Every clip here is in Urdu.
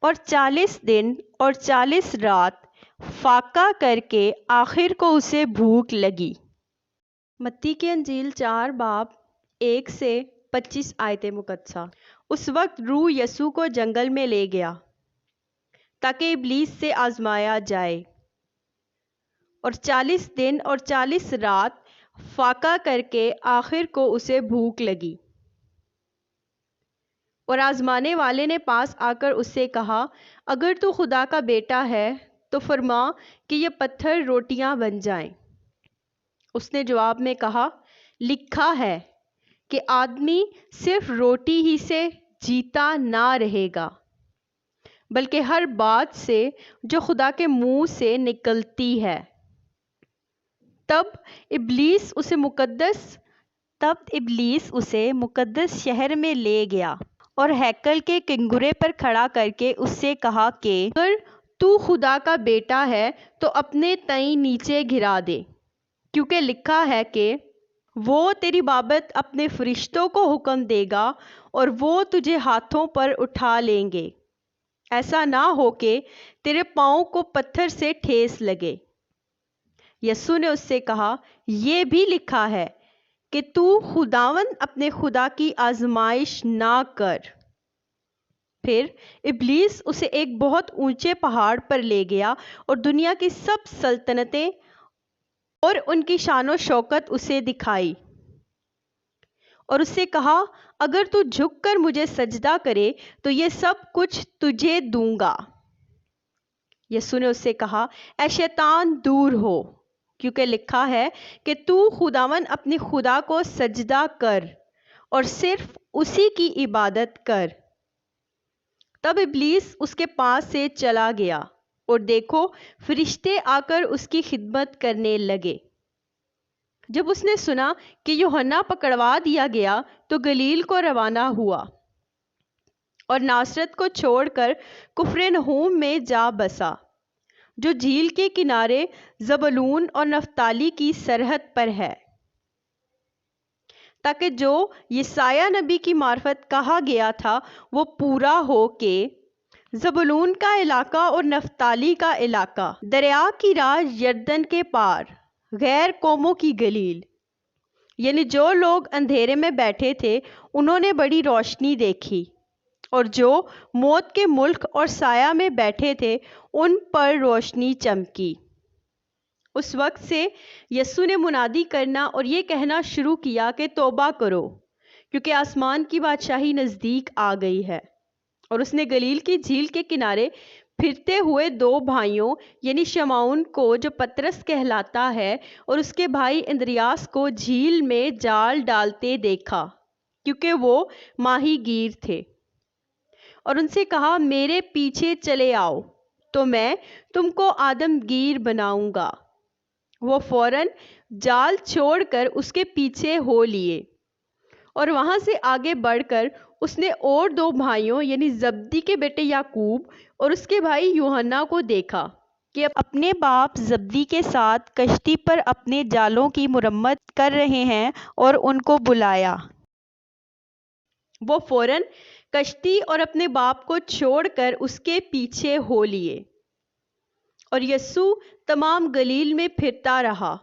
اور 40 دن اور 40 رات فاقہ کر کے آخر کو اسے بھوک لگی۔ متی کی انجیل 4 باب 1 سے 25 آیت مقدسہ۔ اس وقت روح یسوع کو جنگل میں لے گیا تاکہ ابلیس سے آزمایا جائے، اور 40 دن اور 40 رات فاقہ کر کے آخر کو اسے بھوک لگی۔ اور آزمانے والے نے پاس آ کر اس سے کہا، اگر تو خدا کا بیٹا ہے تو فرما کہ یہ پتھر روٹیاں بن جائیں۔ اس نے جواب میں کہا، لکھا ہے کہ آدمی صرف روٹی ہی سے جیتا نہ رہے گا، بلکہ ہر بات سے جو خدا کے منہ سے نکلتی ہے۔ تب ابلیس اسے مقدس شہر میں لے گیا اور ہیکل کے کنگرے پر کھڑا کر کے اس سے کہا کہ اگر تو خدا کا بیٹا ہے تو اپنے تئیں نیچے گرا دے، کیونکہ لکھا ہے کہ وہ تیری بابت اپنے فرشتوں کو حکم دے گا اور وہ تجھے ہاتھوں پر اٹھا لیں گے، ایسا نہ ہو کہ تیرے پاؤں کو پتھر سے ٹھیس لگے۔ یسوع نے اس سے کہا، یہ بھی لکھا ہے کہ تو خداوند اپنے خدا کی آزمائش نہ کر۔ پھر ابلیس اسے ایک بہت اونچے پہاڑ پر لے گیا اور دنیا کی سب سلطنتیں اور ان کی شان و شوکت اسے دکھائی، اور اس سے کہا، اگر تو جھک کر مجھے سجدہ کرے تو یہ سب کچھ تجھے دوں گا۔ یسوع نے اس سے کہا، اے شیطان دور ہو، کیونکہ لکھا ہے کہ تو خداوند اپنے خدا کو سجدہ کر اور صرف اسی کی عبادت کر۔ تب ابلیس اس کے پاس سے چلا گیا، اور دیکھو فرشتے آ کر اس کی خدمت کرنے لگے۔ جب اس نے سنا کہ یوحنا پکڑوا دیا گیا تو گلیل کو روانہ ہوا اور ناصرت کو چھوڑ کر کفرنہوم میں جا بسا، جو جھیل کے کنارے زبولون اور نفتالی کی سرحد پر ہے، تاکہ جو یسایہ نبی کی معرفت کہا گیا تھا وہ پورا ہو کہ زبولون کا علاقہ اور نفتالی کا علاقہ دریا کی راہ یردن کے پار، غیر قوموں کی گلیل، یعنی جو لوگ اندھیرے میں بیٹھے تھے انہوں نے بڑی روشنی دیکھی، اور جو موت کے ملک اور سایہ میں بیٹھے تھے ان پر روشنی چمکی۔ اس وقت سے یسوع نے منادی کرنا اور یہ کہنا شروع کیا کہ توبہ کرو، کیونکہ آسمان کی بادشاہی نزدیک آ گئی ہے۔ اور اس نے گلیل کی جھیل کے کنارے پھرتے ہوئے 2 بھائیوں یعنی شمعون کو جو پترس کہلاتا ہے اور اس کے بھائی اندریاس کو جھیل میں جال ڈالتے دیکھا، کیونکہ وہ ماہی گیر تھے، اور ان سے کہا، میرے پیچھے چلے آؤ تو میں تم کو آدم گیر بناؤں گا۔ وہ فوراً جال چھوڑ کر اس کے پیچھے ہو لیے، اور وہاں سے آگے بڑھ کر اس نے اور 2 بھائیوں یعنی زبدی کے بیٹے یعقوب اور اس کے بھائی یوحنا کو دیکھا کہ اپنے باپ زبدی کے ساتھ کشتی پر اپنے جالوں کی مرمت کر رہے ہیں، اور ان کو بلایا۔ وہ فوراً کشتی اور اپنے باپ کو چھوڑ کر اس کے پیچھے ہو لیے، اور یسوع تمام گلیل میں پھرتا رہا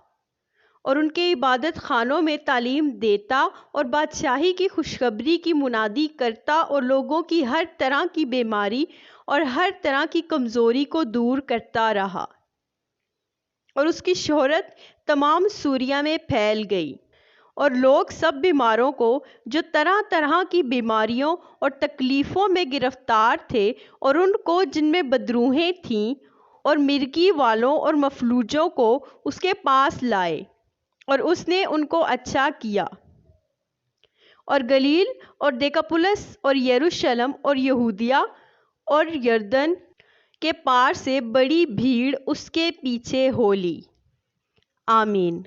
اور ان کے عبادت خانوں میں تعلیم دیتا اور بادشاہی کی خوشخبری کی منادی کرتا، اور لوگوں کی ہر طرح کی بیماری اور ہر طرح کی کمزوری کو دور کرتا رہا، اور اس کی شہرت تمام سوریہ میں پھیل گئی، اور لوگ سب بیماروں کو جو طرح طرح کی بیماریوں اور تکلیفوں میں گرفتار تھے، اور ان کو جن میں بدروہیں تھیں، اور مرگی والوں اور مفلوجوں کو اس کے پاس لائے، اور اس نے ان کو اچھا کیا۔ اور گلیل اور دیکاپولس اور یروشلم اور یہودیہ اور یردن کے پار سے بڑی بھیڑ اس کے پیچھے ہو لی۔ آمین۔